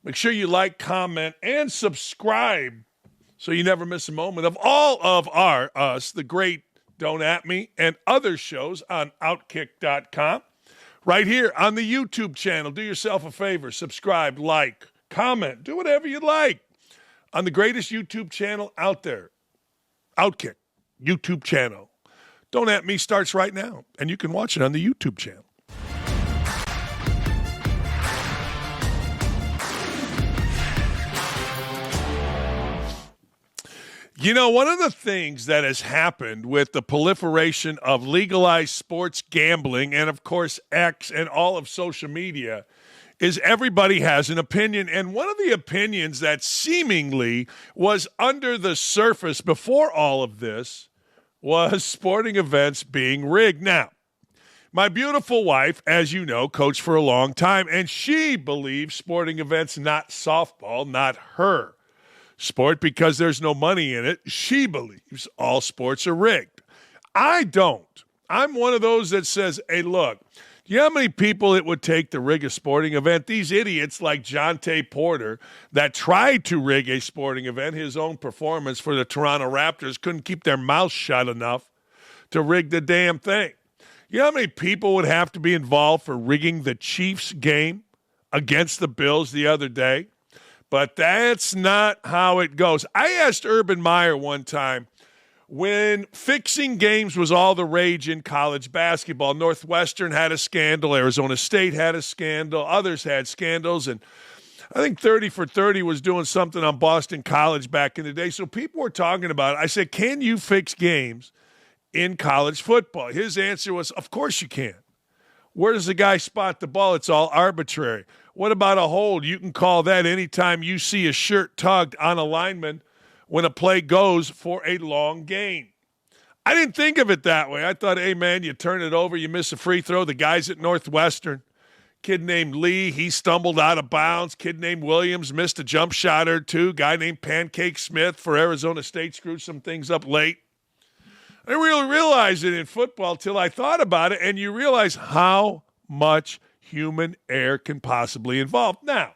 Make sure you like, comment, and subscribe so you never miss a moment of all of the great Don't At Me and other shows on OutKick.com. Right here on the YouTube channel. Do yourself a favor. Subscribe, like, comment, do whatever you like on the greatest YouTube channel out there. OutKick YouTube channel. Don't At Me starts right now, and you can watch it on the YouTube channel. You know, one of the things that has happened with the proliferation of legalized sports gambling and, of course, X and all of social media is everybody has an opinion. And one of the opinions that seemingly was under the surface before all of this was sporting events being rigged. Now, my beautiful wife, as you know, coached for a long time, and she believes sporting events, not softball, not her sport, because there's no money in it. She believes all sports are rigged. I don't. I'm one of those that says, hey, look, do you know how many people it would take to rig a sporting event? These idiots like Jonte Porter that tried to rig a sporting event, his own performance for the Toronto Raptors, couldn't keep their mouth shut enough to rig the damn thing. You know how many people would have to be involved for rigging the Chiefs game against the Bills the other day? But that's not how it goes. I asked Urban Meyer one time, when fixing games was all the rage in college basketball, Northwestern had a scandal, Arizona State had a scandal, others had scandals, and I think 30 for 30 was doing something on Boston College back in the day. So people were talking about it. I said, can you fix games in college football? His answer was, of course you can. Where does the guy spot the ball? It's all arbitrary. What about a hold? You can call that anytime you see a shirt tugged on a lineman when a play goes for a long gain. I didn't think of it that way. I thought, hey, man, you turn it over, you miss a free throw. The guys at Northwestern, kid named Lee, he stumbled out of bounds. Kid named Williams missed a jump shot or two. Guy named Pancake Smith for Arizona State screwed some things up late. I didn't really realize it in football till I thought about it, and you realize how much human error can possibly involve. Now,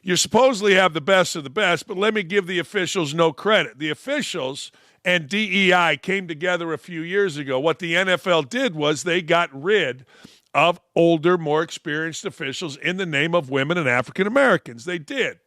you supposedly have the best of the best, but let me give the officials no credit. The officials and DEI came together a few years ago. What the NFL did was they got rid of older, more experienced officials in the name of women and African Americans. They did.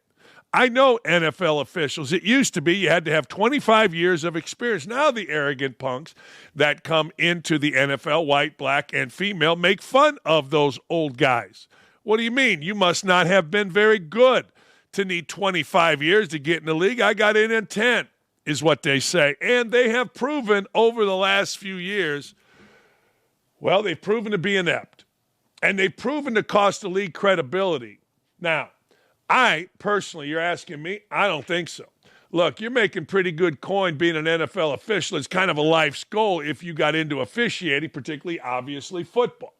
I know NFL officials. It used to be you had to have 25 years of experience. Now the arrogant punks that come into the NFL, white, black, and female, make fun of those old guys. What do you mean? You must not have been very good to need 25 years to get in the league. I got in 10, is what they say. And they have proven over the last few years, well, they've proven to be inept. And they've proven to cost the league credibility. Now, I, personally, you're asking me, I don't think so. Look, you're making pretty good coin being an NFL official. It's kind of a life's goal if you got into officiating, particularly, obviously, football.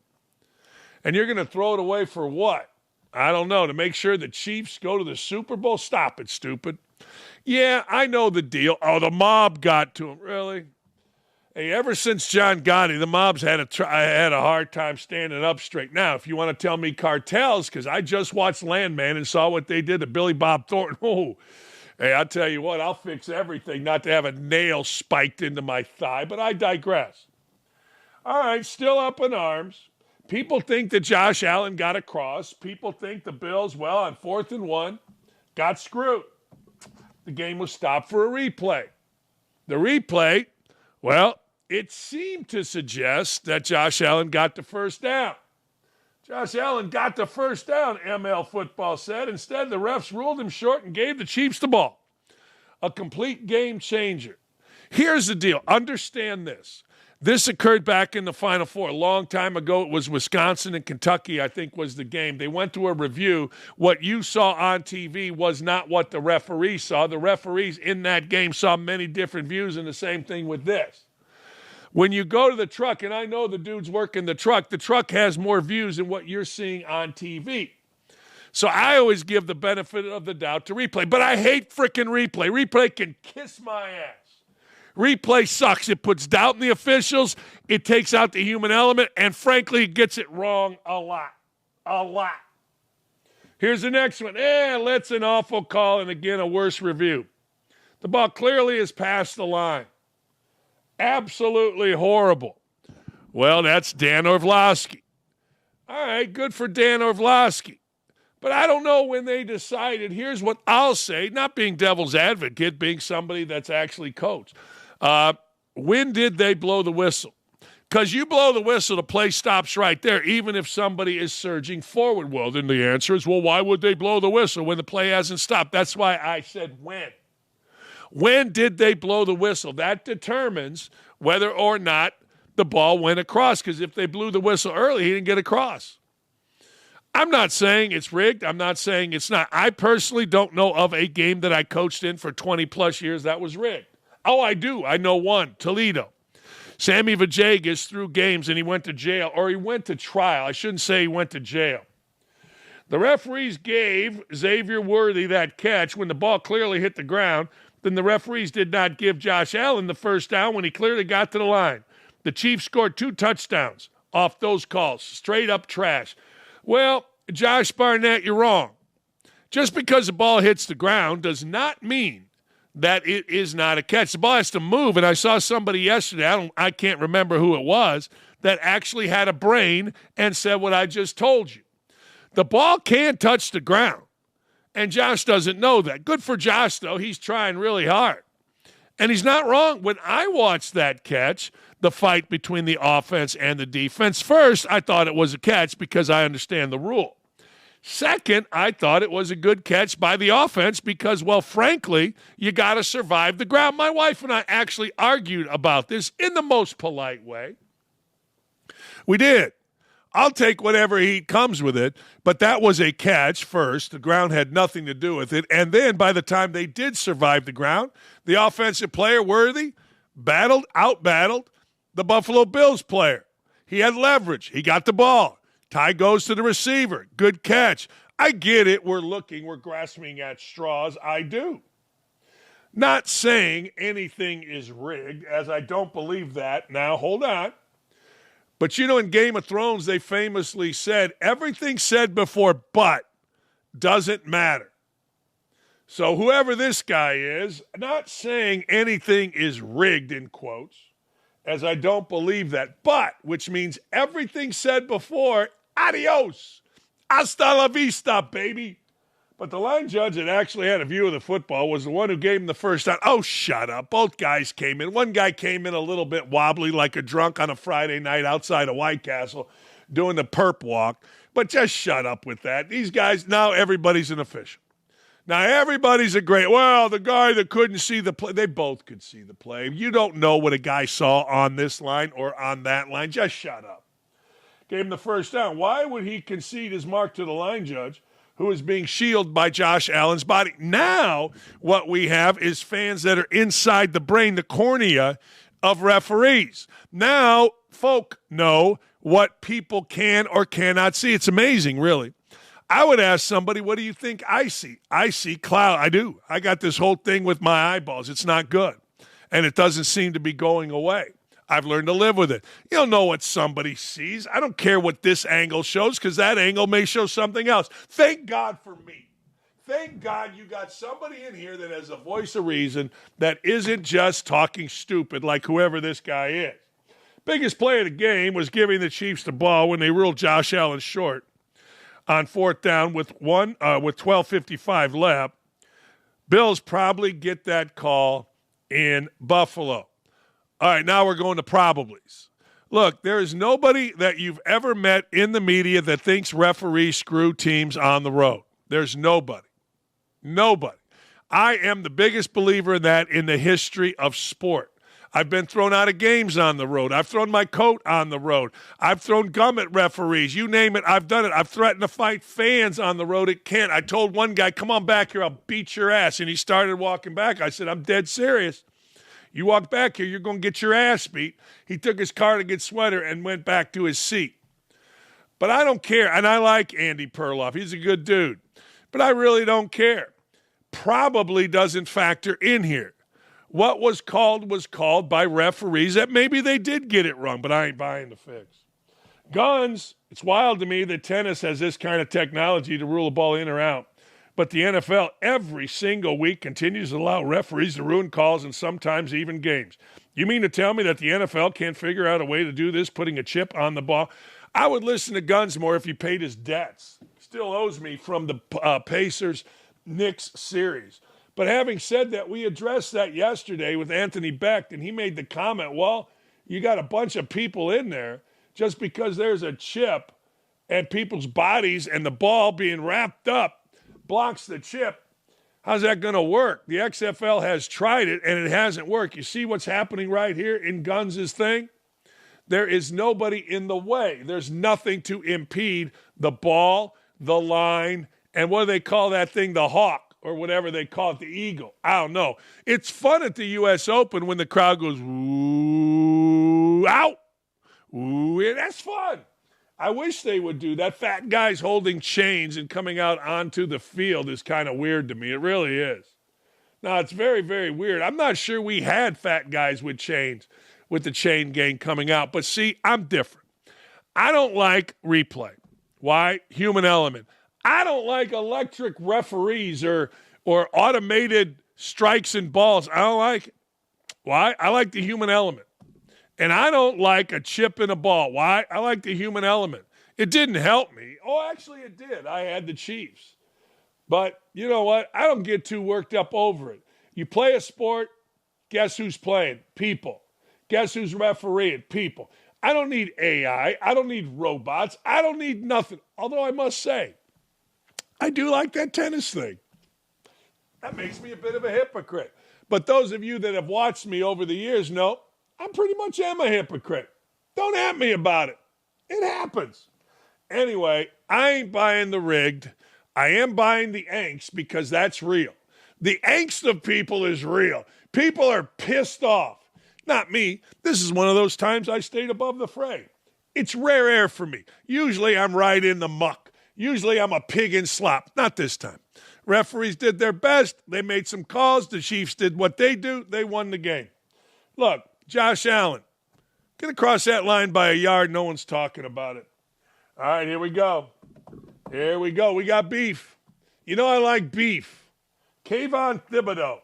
And you're going to throw it away for what? I don't know, to make sure the Chiefs go to the Super Bowl? Stop it, stupid. Yeah, I know the deal. Oh, the mob got to him. Really? Hey, ever since John Gotti, the mob's had a hard time standing up straight. Now, if you want to tell me cartels, because I just watched Landman and saw what they did to Billy Bob Thornton. Oh, hey, I'll tell you what, I'll fix everything not to have a nail spiked into my thigh, but I digress. All right, still up in arms. People think that Josh Allen got across. People think the Bills, well, on 4th and 1, got screwed. The game was stopped for a replay. The replay, well, it seemed to suggest that Josh Allen got the first down. Josh Allen got the first down, ML Football said. Instead, the refs ruled him short and gave the Chiefs the ball. A complete game changer. Here's the deal. Understand this. This occurred back in the Final Four. A long time ago, it was Wisconsin and Kentucky, I think, was the game. They went to a review. What you saw on TV was not what the referees saw. The referees in that game saw many different views, and the same thing with this. When you go to the truck, and I know the dudes working the truck has more views than what you're seeing on TV. So I always give the benefit of the doubt to replay. But I hate frickin' replay. Replay can kiss my ass. Replay sucks. It puts doubt in the officials. It takes out the human element. And frankly, it gets it wrong a lot. A lot. Here's the next one. Let's an awful call and again a worse review. The ball clearly is past the line. Absolutely horrible. Well, that's Dan Orlovsky. All right, good for Dan Orlovsky. But I don't know when they decided. Here's what I'll say, not being devil's advocate, being somebody that's actually coached. When did they blow the whistle? Because you blow the whistle, the play stops right there, even if somebody is surging forward. Well, then the answer is, well, why would they blow the whistle when the play hasn't stopped? That's why I said when. When did they blow the whistle? That determines whether or not the ball went across, because if they blew the whistle early, he didn't get across. I'm not saying it's rigged. I'm not saying it's not. I personally don't know of a game that I coached in for 20-plus years that was rigged. Oh, I do. I know one, Toledo. Sammy Vajegas threw games and he went to jail, or he went to trial. I shouldn't say he went to jail. The referees gave Xavier Worthy that catch when the ball clearly hit the ground. Then the referees did not give Josh Allen the first down when he clearly got to the line. The Chiefs scored 2 touchdowns off those calls. Straight up trash. Well, Josh Barnett, you're wrong. Just because the ball hits the ground does not mean that it is not a catch. The ball has to move, and I saw somebody yesterday, I can't remember who it was, that actually had a brain and said what I just told you. The ball can't touch the ground, and Josh doesn't know that. Good for Josh, though. He's trying really hard. And he's not wrong. When I watched that catch, the fight between the offense and the defense, first, I thought it was a catch because I understand the rule. Second, I thought it was a good catch by the offense because, well, frankly, you got to survive the ground. My wife and I actually argued about this in the most polite way. We did. I'll take whatever heat comes with it, but that was a catch first. The ground had nothing to do with it. And then by the time they did survive the ground, the offensive player, Worthy, out-battled the Buffalo Bills player. He had leverage. He got the ball. Ty goes to the receiver. Good catch. I get it. We're grasping at straws. I do. Not saying anything is rigged, as I don't believe that. Now, hold on. But, in Game of Thrones, they famously said, everything said before but doesn't matter. So whoever this guy is, not saying anything is rigged, in quotes, as I don't believe that, but, which means everything said before, adios, hasta la vista, baby. But the line judge that actually had a view of the football was the one who gave him the first down. Oh, shut up. Both guys came in. One guy came in a little bit wobbly like a drunk on a Friday night outside of White Castle doing the perp walk. But just shut up with that. These guys, now everybody's an official. Now everybody's the guy that couldn't see the play, they both could see the play. You don't know what a guy saw on this line or on that line. Just shut up. Gave him the first down. Why would he concede his mark to the line judge, who is being shielded by Josh Allen's body? Now what we have is fans that are inside the brain, the cornea of referees. Now folk know what people can or cannot see. It's amazing, really. I would ask somebody, what do you think I see? I see cloud. I do. I got this whole thing with my eyeballs. It's not good. And it doesn't seem to be going away. I've learned to live with it. You don't know what somebody sees. I don't care what this angle shows because that angle may show something else. Thank God for me. Thank God you got somebody in here that has a voice of reason that isn't just talking stupid like whoever this guy is. Biggest play of the game was giving the Chiefs the ball when they ruled Josh Allen short on fourth down with 12:55 left. Bills probably get that call in Buffalo. All right, now we're going to probablys. Look, there is nobody that you've ever met in the media that thinks referees screw teams on the road. There's nobody. Nobody. I am the biggest believer in that in the history of sport. I've been thrown out of games on the road. I've thrown my coat on the road. I've thrown gum at referees. You name it, I've done it. I've threatened to fight fans on the road at Kent. I told one guy, come on back here, I'll beat your ass. And he started walking back. I said, I'm dead serious. You walk back here, you're going to get your ass beat. He took his cardigan sweater and went back to his seat. But I don't care. And I like Andy Perloff. He's a good dude. But I really don't care. Probably doesn't factor in here. What was called by referees that maybe they did get it wrong, but I ain't buying the fix. Guns, It's wild to me that tennis has this kind of technology to rule a ball in or out. But the NFL every single week continues to allow referees to ruin calls and sometimes even games. You mean to tell me that the NFL can't figure out a way to do this, putting a chip on the ball? I would listen to Guns more if he paid his debts. Still owes me from the Pacers-Knicks series. But having said that, we addressed that yesterday with Anthony Beck, and he made the comment, well, you got a bunch of people in there just because there's a chip and people's bodies and the ball being wrapped up blocks the chip. How's that going to work? The XFL has tried it, and it hasn't worked. You see what's happening right here in Guns' thing? There is nobody in the way. There's nothing to impede the ball, the line, and what do they call that thing? The hawk, or whatever they call it, the eagle. I don't know. It's fun at the U.S. Open when the crowd goes, ooh, out. Ooh, yeah, that's fun. I wish they would do that. Fat guys holding chains and coming out onto the field is kind of weird to me. It really is. Now, it's very, very weird. I'm not sure we had fat guys with chains, with the chain gang coming out. But see, I'm different. I don't like replay. Why? Human element. I don't like electric referees or automated strikes and balls. I don't like it. Why? I like the human element. And I don't like a chip in a ball. Why? I like the human element. It didn't help me. Oh, actually it did. I had the Chiefs. But you know what? I don't get too worked up over it. You play a sport, guess who's playing? People. Guess who's refereeing? People. I don't need AI. I don't need robots. I don't need nothing. Although I must say, I do like that tennis thing. That makes me a bit of a hypocrite. But those of you that have watched me over the years know I pretty much am a hypocrite. Don't at me about it. It happens. Anyway, I ain't buying the rigged. I am buying the angst because that's real. The angst of people is real. People are pissed off. Not me. This is one of those times I stayed above the fray. It's rare air for me. Usually I'm right in the muck. Usually I'm a pig in slop. Not this time. Referees did their best. They made some calls. The Chiefs did what they do. They won the game. Look, Josh Allen, get across that line by a yard. No one's talking about it. All right, here we go. Here we go. We got beef. You know I like beef. Kayvon Thibodeau.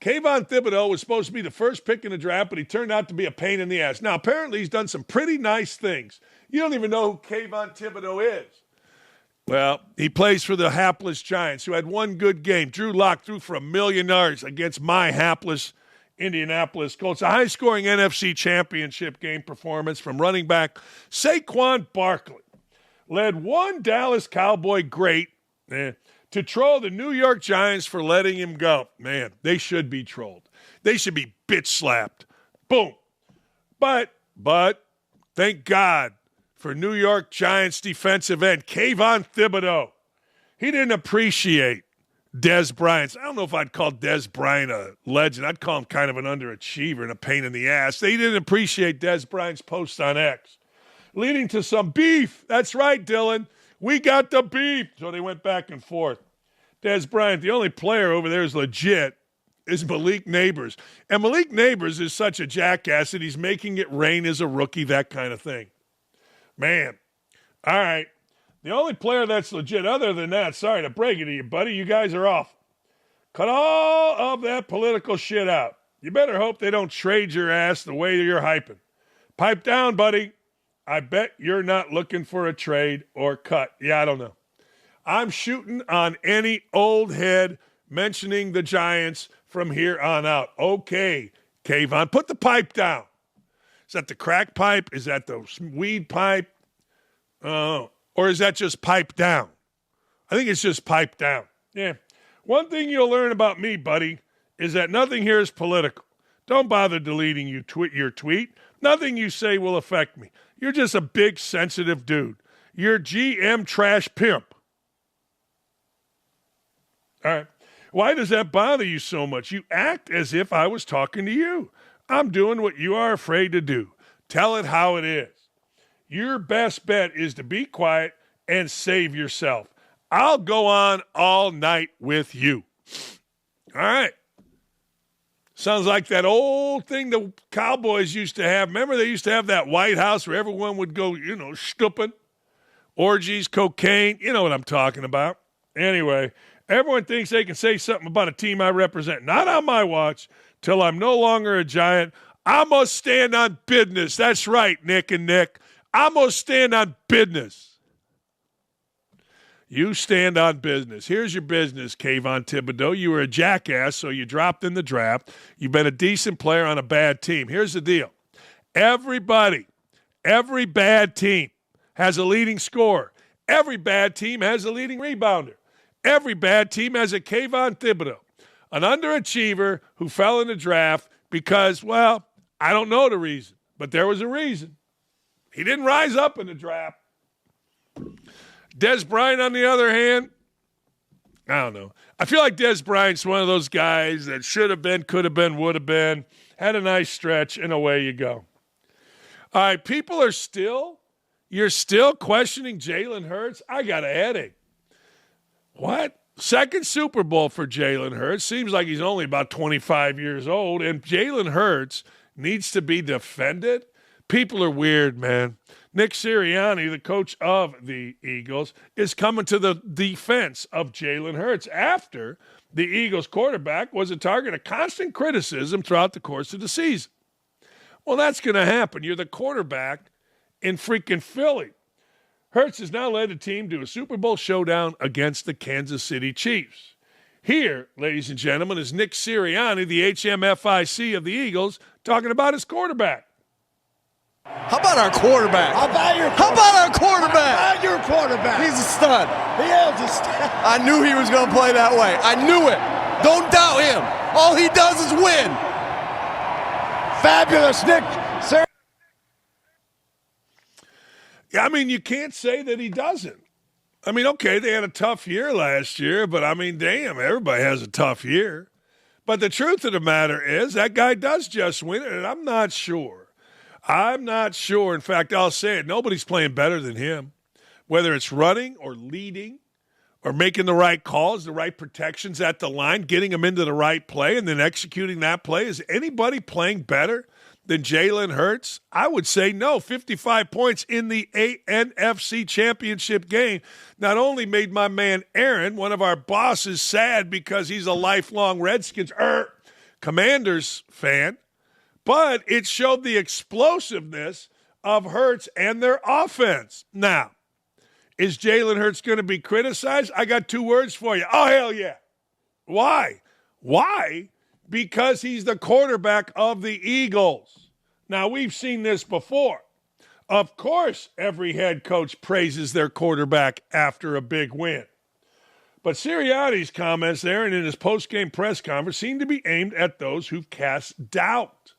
Kayvon Thibodeau was supposed to be the first pick in the draft, but he turned out to be a pain in the ass. Now, apparently he's done some pretty nice things. You don't even know who Kayvon Thibodeau is. Well, he plays for the hapless Giants, who had one good game. Drew Lock threw for 1 million yards against my hapless Indianapolis Colts. A high-scoring NFC championship game performance from running back Saquon Barkley led one Dallas Cowboy great to troll the New York Giants for letting him go. Man, they should be trolled. They should be bitch slapped. Boom. But thank God for New York Giants defensive end Kayvon Thibodeau. He didn't appreciate Dez Bryant. I don't know if I'd call Dez Bryant a legend. I'd call him kind of an underachiever and a pain in the ass. They didn't appreciate Dez Bryant's post on X, leading to some beef. That's right, Dylan. We got the beef. So they went back and forth. Dez Bryant, the only player over there is legit, is Malik Neighbors. And Malik Neighbors is such a jackass that he's making it rain as a rookie, that kind of thing. Man. All right. The only player that's legit, other than that, sorry to break it to you, buddy, you guys are off. Cut all of that political shit out. You better hope they don't trade your ass the way you're hyping. Pipe down, buddy. I bet you're not looking for a trade or cut. Yeah, I don't know. I'm shooting on any old head mentioning the Giants from here on out. Okay, Kayvon, put the pipe down. Is that the crack pipe? Is that the weed pipe? Or is that just pipe down? I think it's just pipe down. Yeah. One thing you'll learn about me, buddy, is that nothing here is political. Don't bother deleting your tweet. Nothing you say will affect me. You're just a big, sensitive dude. You're GM trash pimp. All right. Why does that bother you so much? You act as if I was talking to you. I'm doing what you are afraid to do. Tell it how it is. Your best bet is to be quiet and save yourself. I'll go on all night with you. All right. Sounds like that old thing the Cowboys used to have. Remember they used to have that White House where everyone would go, stooping? orgies, cocaine. You know what I'm talking about. Anyway, everyone thinks they can say something about a team I represent. Not on my watch. Till I'm no longer a Giant. I'm going to stand on business. That's right, Nick and Nick. I'm going to stand on business. You stand on business. Here's your business, Kayvon Thibodeau. You were a jackass, so you dropped in the draft. You've been a decent player on a bad team. Here's the deal. Every bad team has a leading scorer. Every bad team has a leading rebounder. Every bad team has a Kayvon Thibodeau, an underachiever who fell in the draft because, well, I don't know the reason, but there was a reason. He didn't rise up in the draft. Des Bryant, on the other hand, I don't know. I feel like Des Bryant's one of those guys that should have been, could have been, would have been, had a nice stretch, and away you go. All right, you're still questioning Jalen Hurts? I got a headache. What? Second Super Bowl for Jalen Hurts. Seems like he's only about 25 years old, and Jalen Hurts needs to be defended? People are weird, man. Nick Sirianni, the coach of the Eagles, is coming to the defense of Jalen Hurts after the Eagles quarterback was a target of constant criticism throughout the course of the season. Well, that's going to happen. You're the quarterback in freaking Philly. Hurts has now led the team to a Super Bowl showdown against the Kansas City Chiefs. Here, ladies and gentlemen, is Nick Sirianni, the HMFIC of the Eagles, talking about his quarterback. How about our quarterback? How about your quarterback? How about our quarterback? How about your quarterback? He's a stud. He is a stud. I knew he was going to play that way. I knew it. Don't doubt him. All he does is win. Fabulous, Nick. Sir. Yeah, I mean, you can't say that he doesn't. I mean, okay, they had a tough year last year, but I mean, damn, everybody has a tough year. But the truth of the matter is that guy does just win it, and I'm not sure. In fact, I'll say it. Nobody's playing better than him, whether it's running or leading or making the right calls, the right protections at the line, getting them into the right play, and then executing that play. Is anybody playing better than Jalen Hurts? I would say no. 55 points in the NFC Championship game not only made my man Aaron, one of our bosses, sad because he's a lifelong Redskins Commanders fan, but it showed the explosiveness of Hurts and their offense. Now, is Jalen Hurts going to be criticized? I got two words for you. Oh, hell yeah. Why? Why? Because he's the quarterback of the Eagles. Now, we've seen this before. Of course, every head coach praises their quarterback after a big win. But Sirianni's comments there and in his post-game press conference seem to be aimed at those who've cast doubt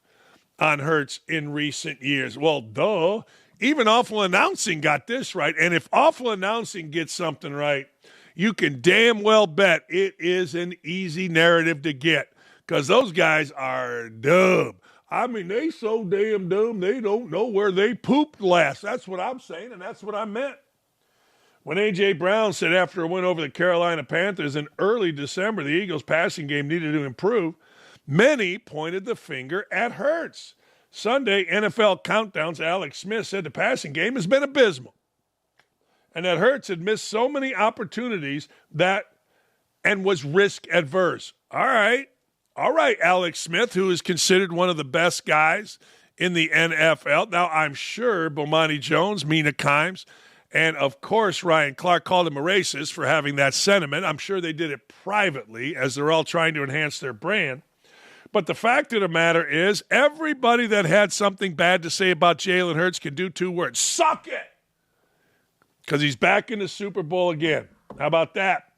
on Hurts in recent years. Well, duh. Even Awful Announcing got this right. And if Awful Announcing gets something right, you can damn well bet it is an easy narrative to get because those guys are dumb. I mean, they so damn dumb, they don't know where they pooped last. That's what I'm saying, and that's what I meant. When A.J. Brown said after a win over the Carolina Panthers in early December, the Eagles' passing game needed to improve, many pointed the finger at Hurts. Sunday, NFL Countdown's Alex Smith said the passing game has been abysmal and that Hurts had missed so many opportunities and was risk adverse. All right, Alex Smith, who is considered one of the best guys in the NFL. Now, I'm sure Bomani Jones, Mina Kimes, and, of course, Ryan Clark called him a racist for having that sentiment. I'm sure they did it privately as they're all trying to enhance their brand. But the fact of the matter is, everybody that had something bad to say about Jalen Hurts can do two words. Suck it! Because he's back in the Super Bowl again. How about that?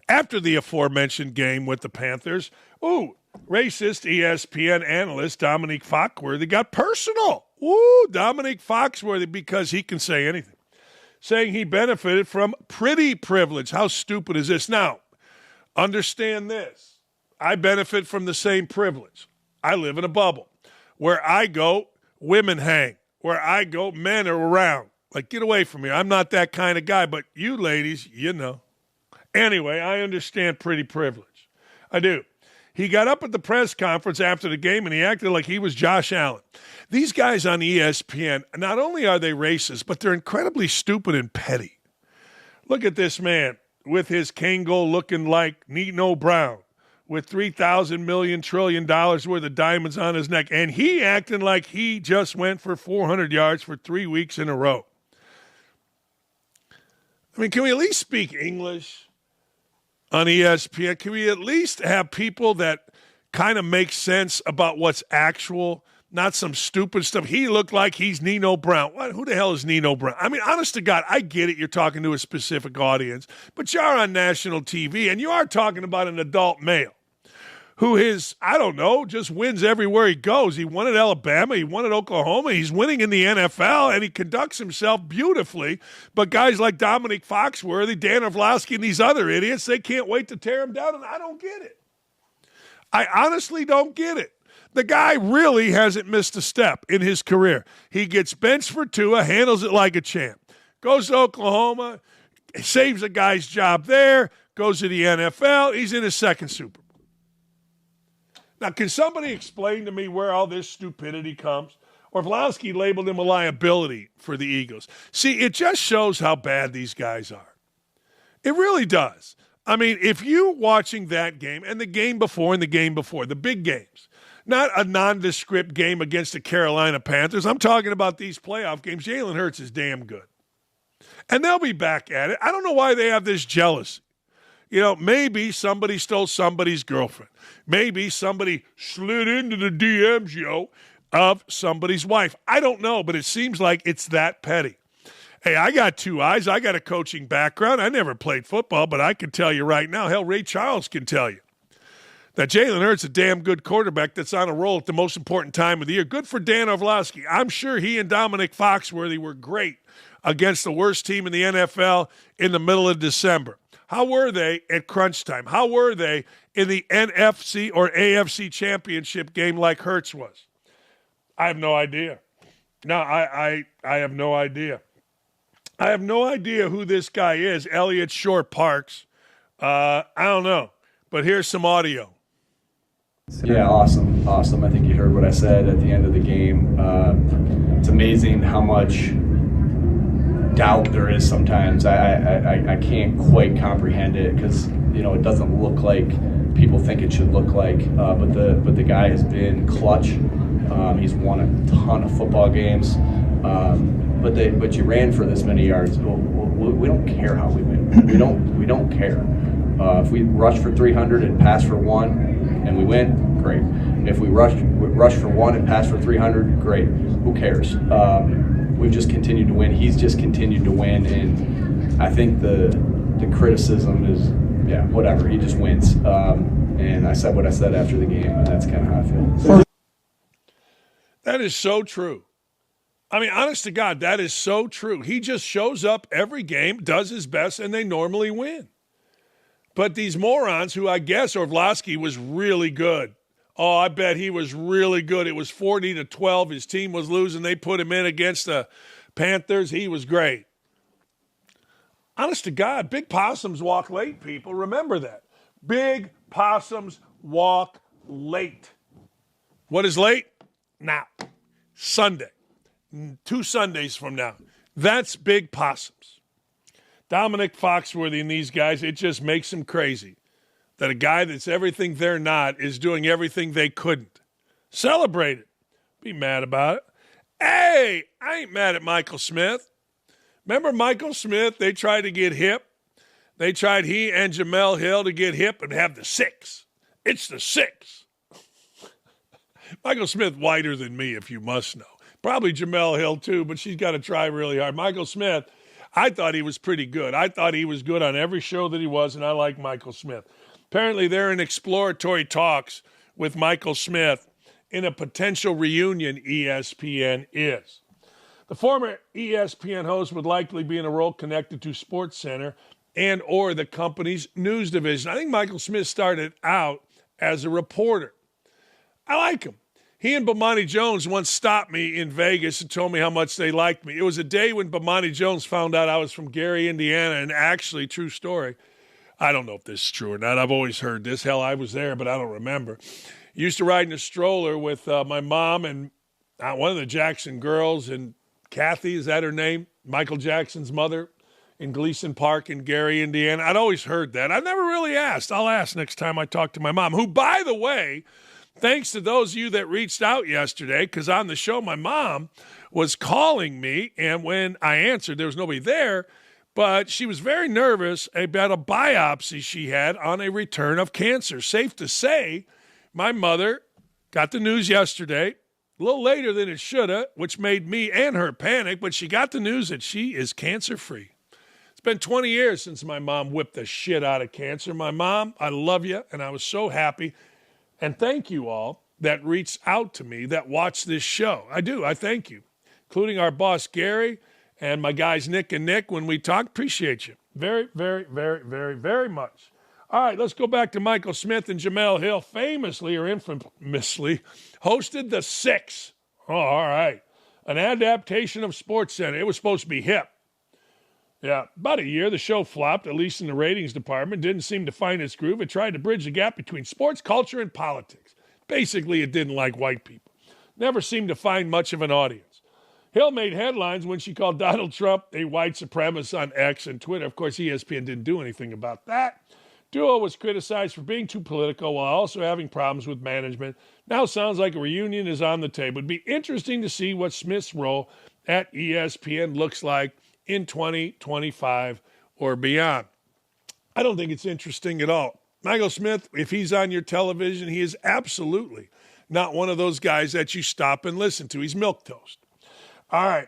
After the aforementioned game with the Panthers, racist ESPN analyst Dominique Foxworthy got personal. Dominique Foxworthy, because he can say anything. Saying he benefited from pretty privilege. How stupid is this? Now, understand this. I benefit from the same privilege. I live in a bubble. Where I go, women hang. Where I go, men are around. Like, get away from me. I'm not that kind of guy, but you ladies, you know. Anyway, I understand pretty privilege. I do. He got up at the press conference after the game and he acted like he was Josh Allen. These guys on ESPN, not only are they racist, but they're incredibly stupid and petty. Look at this man with his Kangol looking like Nino Brown with $3,000 million trillion worth of diamonds on his neck, and he acting like he just went for 400 yards for 3 weeks in a row. I mean, can we at least speak English on ESPN? Can we at least have people that kind of make sense about what's actual, not some stupid stuff? He looked like he's Nino Brown. What? Who the hell is Nino Brown? I mean, honest to God, I get it. You're talking to a specific audience, but you are on national TV, and you are talking about an adult male who is, I don't know, just wins everywhere he goes. He won at Alabama. He won at Oklahoma. He's winning in the NFL, and he conducts himself beautifully. But guys like Dominic Foxworthy, Dan Orlovsky, and these other idiots, they can't wait to tear him down, and I don't get it. I honestly don't get it. The guy really hasn't missed a step in his career. He gets benched for Tua, handles it like a champ. Goes to Oklahoma, saves a guy's job there, goes to the NFL. He's in his second Super Bowl. Now, can somebody explain to me where all this stupidity comes? Orlovsky labeled him a liability for the Eagles. See, it just shows how bad these guys are. It really does. I mean, if you watching that game and the game before and the game before, the big games, not a nondescript game against the Carolina Panthers. I'm talking about these playoff games. Jalen Hurts is damn good. And they'll be back at it. I don't know why they have this jealousy. You know, maybe somebody stole somebody's girlfriend. Maybe somebody slid into the DMs, of somebody's wife. I don't know, but it seems like it's that petty. Hey, I got two eyes. I got a coaching background. I never played football, but I can tell you right now, hell, Ray Charles can tell you that Jalen Hurts is a damn good quarterback that's on a roll at the most important time of the year. Good for Dan Orlovsky. I'm sure he and Dominic Foxworthy were great against the worst team in the NFL in the middle of December. How were they at crunch time? How were they in the NFC or AFC championship game like Hurts was? I have no idea. No, I have no idea. I have no idea who this guy is, Elliott Short Parks. I don't know, but here's some audio. Yeah, awesome. I think you heard what I said at the end of the game. It's amazing how much doubt there is sometimes. I can't quite comprehend it because it doesn't look like people think it should look like. But the guy has been clutch. He's won a ton of football games. But you ran for this many yards. We don't care how we win. We don't care. If we rush for 300 and pass for 1 and we win, great. If we rush for 1 and pass for 300, great. Who cares? We've just continued to win. He's just continued to win, and I think the criticism is, whatever. He just wins. And I said what I said after the game, and that's kind of how I feel. That is so true. I mean, honest to God, that is so true. He just shows up every game, does his best, and they normally win. But these morons who I guess Orlovsky was really good. Oh, I bet he was really good. It was 40-12. His team was losing. They put him in against the Panthers. He was great. Honest to God, big possums walk late, people. Remember that. Big possums walk late. What is late? Now, Sunday. 2 Sundays from now. That's big possums. Dominic Foxworthy and these guys, it just makes them crazy that a guy that's everything they're not is doing everything they couldn't. Celebrate it. Be mad about it. Hey, I ain't mad at Michael Smith. Remember Michael Smith? They tried to get hip. They tried, he and Jamel Hill, to get hip and have the 6. It's the 6. Michael Smith whiter than me, if you must know. Probably Jamel Hill too, but she's got to try really hard. Michael Smith, I thought he was pretty good. I thought he was good on every show that he was, and I like Michael Smith. Apparently they're in exploratory talks with Michael Smith in a potential reunion, ESPN is. The former ESPN host would likely be in a role connected to SportsCenter and or the company's news division. I think Michael Smith started out as a reporter. I like him. He and Bomani Jones once stopped me in Vegas and told me how much they liked me. It was a day when Bomani Jones found out I was from Gary, Indiana, and actually, true story, I don't know if this is true or not. I've always heard this. Hell, I was there, but I don't remember. Used to ride in a stroller with my mom and one of the Jackson girls, and Kathy, is that her name? Michael Jackson's mother, in Gleason Park in Gary, Indiana. I'd always heard that. I never really asked. I'll ask next time I talk to my mom, who, by the way, thanks to those of you that reached out yesterday, because on the show my mom was calling me, and when I answered, there was nobody there, but she was very nervous about a biopsy she had on a return of cancer. Safe to say, my mother got the news yesterday, a little later than it should have, which made me and her panic, but she got the news that she is cancer-free. It's been 20 years since my mom whipped the shit out of cancer. My mom, I love you, and I was so happy. And thank you all that reached out to me that watched this show. I do. I thank you, including our boss, Gary, and my guys, Nick and Nick. When we talk, appreciate you very, very, very, very, very much. All right, let's go back to Michael Smith and Jamel Hill, famously or infamously hosted The Six. Oh, all right. An adaptation of SportsCenter. It was supposed to be hip. Yeah, about a year, the show flopped, at least in the ratings department. Didn't seem to find its groove. It tried to bridge the gap between sports, culture, and politics. Basically, it didn't like white people. Never seemed to find much of an audience. Hill made headlines when she called Donald Trump a white supremacist on X and Twitter. Of course, ESPN didn't do anything about that. Duo was criticized for being too political while also having problems with management. Now sounds like a reunion is on the table. It'd be interesting to see what Smith's role at ESPN looks like in 2025 or beyond. I don't think it's interesting at all. Michael Smith, if he's on your television, he is absolutely not one of those guys that you stop and listen to. He's milquetoast. All right.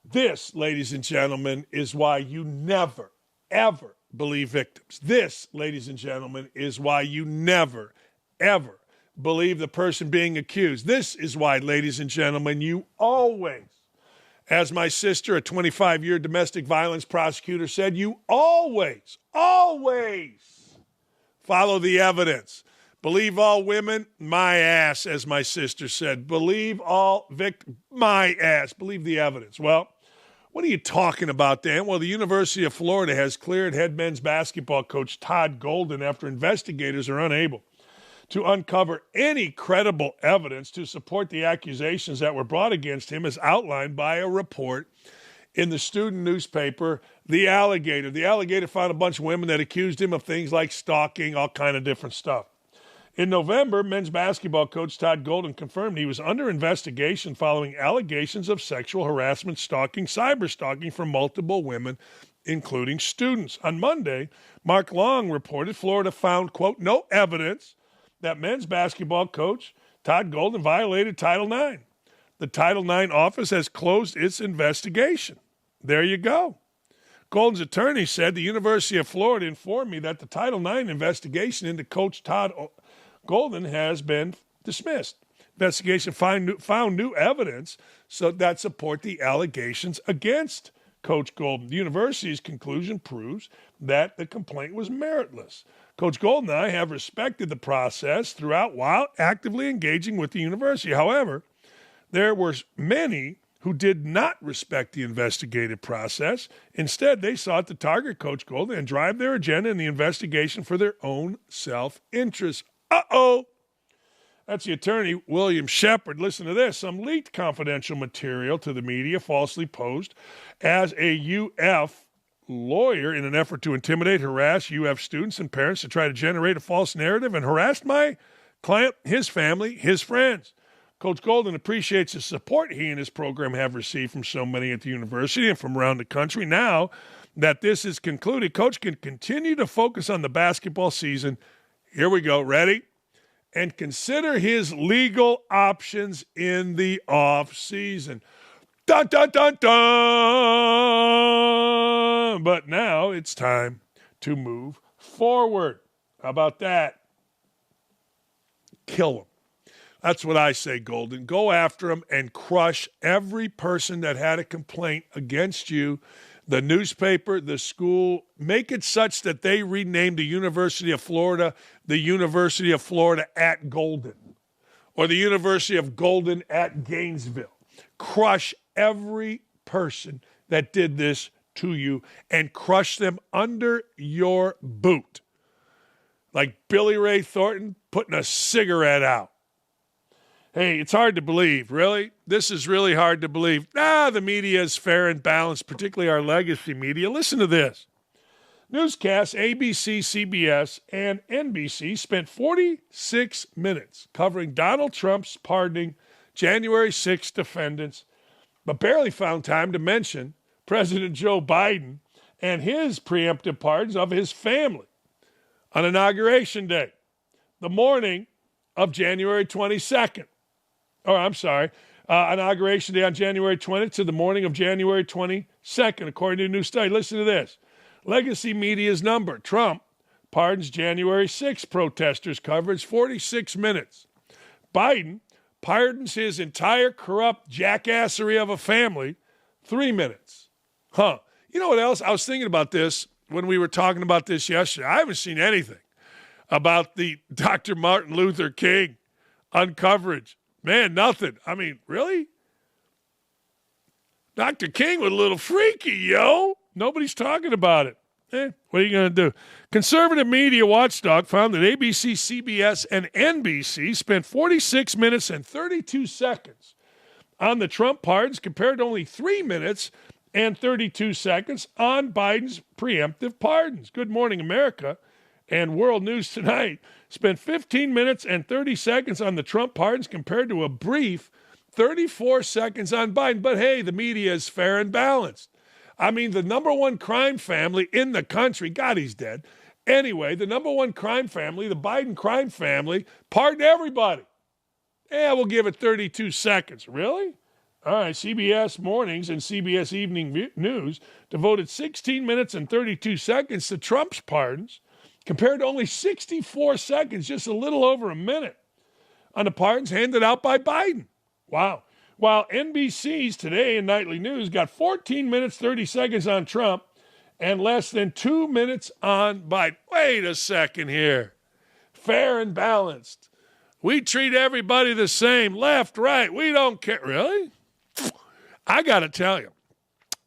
This, ladies and gentlemen, is why you never, ever believe victims. This, ladies and gentlemen, is why you never, ever believe the person being accused. This is why, ladies and gentlemen, you always, as my sister, a 25-year domestic violence prosecutor, said, you always follow the evidence. Believe all women, my ass, as my sister said. Believe all victims, my ass. Believe the evidence. Well, what are you talking about, Dan? Well, the University of Florida has cleared head men's basketball coach Todd Golden after investigators are unable to uncover any credible evidence to support the accusations that were brought against him as outlined by a report in the student newspaper, The Alligator. The Alligator found a bunch of women that accused him of things like stalking, all kind of different stuff. In November, men's basketball coach Todd Golden confirmed he was under investigation following allegations of sexual harassment, stalking, cyber-stalking from multiple women, including students. On Monday, Mark Long reported Florida found, quote, no evidence that men's basketball coach Todd Golden violated Title IX. The Title IX office has closed its investigation. There you go. Golden's attorney said the University of Florida informed me that the Title IX investigation into Coach Todd Golden has been dismissed. Investigation found new evidence that support the allegations against Coach Golden. The university's conclusion proves that the complaint was meritless. Coach Golden and I have respected the process throughout while actively engaging with the university. However, there were many who did not respect the investigative process. Instead, they sought to target Coach Golden and drive their agenda in the investigation for their own self-interest. Uh-oh. That's the attorney, William Shepard. Listen to this. Some leaked confidential material to the media falsely posed as a UF lawyer in an effort to intimidate, harass UF students and parents to try to generate a false narrative and harassed my client, his family, his friends. Coach Golden appreciates the support he and his program have received from so many at the university and from around the country. Now that this is concluded, Coach can continue to focus on the basketball season. Here we go. Ready? And consider his legal options in the off season. Dun, dun, dun, dun! But now it's time to move forward. How about that? Kill him. That's what I say, Golden. Go after him and crush every person that had a complaint against you. The newspaper, the school, make it such that they rename the University of Florida the University of Florida at Golden or the University of Golden at Gainesville. Crush every person that did this to you and crush them under your boot. Like Billy Ray Thornton putting a cigarette out. Hey, it's hard to believe, really? This is really hard to believe. The media is fair and balanced, particularly our legacy media. Listen to this. Newscasts, ABC, CBS, and NBC spent 46 minutes covering Donald Trump's pardoning January 6 defendants, but barely found time to mention President Joe Biden and his preemptive pardons of his family on Inauguration Day, the morning of January 22nd. Inauguration Day on January 20th to the morning of January 22nd, according to a new study. Listen to this. Legacy media's number. Trump pardons January 6th protesters coverage 46 minutes. Biden pardons his entire corrupt jackassery of a family 3 minutes. You know what else? I was thinking about this when we were talking about this yesterday. I haven't seen anything about the Dr. Martin Luther King uncoverage. Man, nothing. I mean, really? Dr. King was a little freaky, yo. Nobody's talking about it. What are you going to do? Conservative media watchdog found that ABC, CBS, and NBC spent 46 minutes and 32 seconds on the Trump pardons compared to only 3 minutes and 32 seconds on Biden's preemptive pardons. Good Morning America and World News Tonight spent 15 minutes and 30 seconds on the Trump pardons compared to a brief 34 seconds on Biden. But hey, the media is fair and balanced. I mean, the number one crime family in the country, God, he's dead. Anyway, the number one crime family, the Biden crime family, pardoned everybody. We'll give it 32 seconds. Really? All right, CBS Mornings and CBS Evening News devoted 16 minutes and 32 seconds to Trump's pardons, compared to only 64 seconds, just a little over a minute, on the pardons handed out by Biden. Wow. While NBC's Today and Nightly News got 14 minutes, 30 seconds on Trump and less than 2 minutes on Biden. Wait a second here. Fair and balanced. We treat everybody the same, left, right. We don't care. Really? I got to tell you,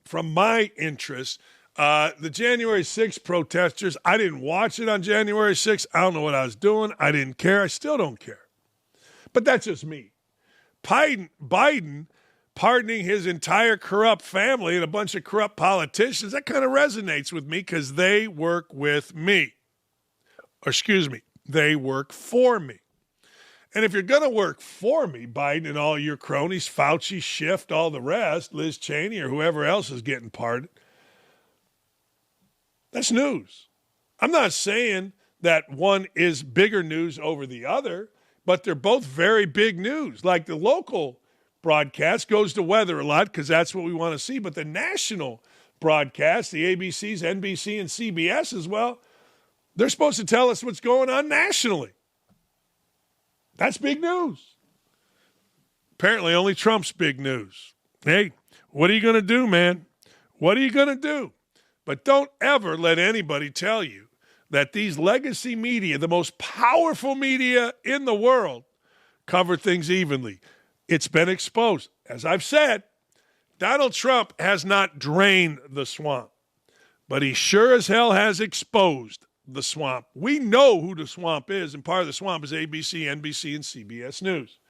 from my interest, the January 6th protesters, I didn't watch it on January 6th. I don't know what I was doing. I didn't care. I still don't care. But that's just me. Biden pardoning his entire corrupt family and a bunch of corrupt politicians, that kind of resonates with me because they work with me. Or excuse me, they work for me. And if you're going to work for me, Biden and all your cronies, Fauci, Schiff, all the rest, Liz Cheney or whoever else is getting pardoned, that's news. I'm not saying that one is bigger news over the other, but they're both very big news. Like the local broadcast goes to weather a lot because that's what we want to see, but the national broadcast, the ABCs, NBC, and CBS as well, they're supposed to tell us what's going on nationally. That's big news. Apparently only Trump's big news. Hey, what are you going to do, man? What are you going to do? But don't ever let anybody tell you that these legacy media, the most powerful media in the world, cover things evenly. It's been exposed. As I've said, Donald Trump has not drained the swamp, but he sure as hell has exposed the swamp. We know who the swamp is, and part of the swamp is ABC, NBC, and CBS News.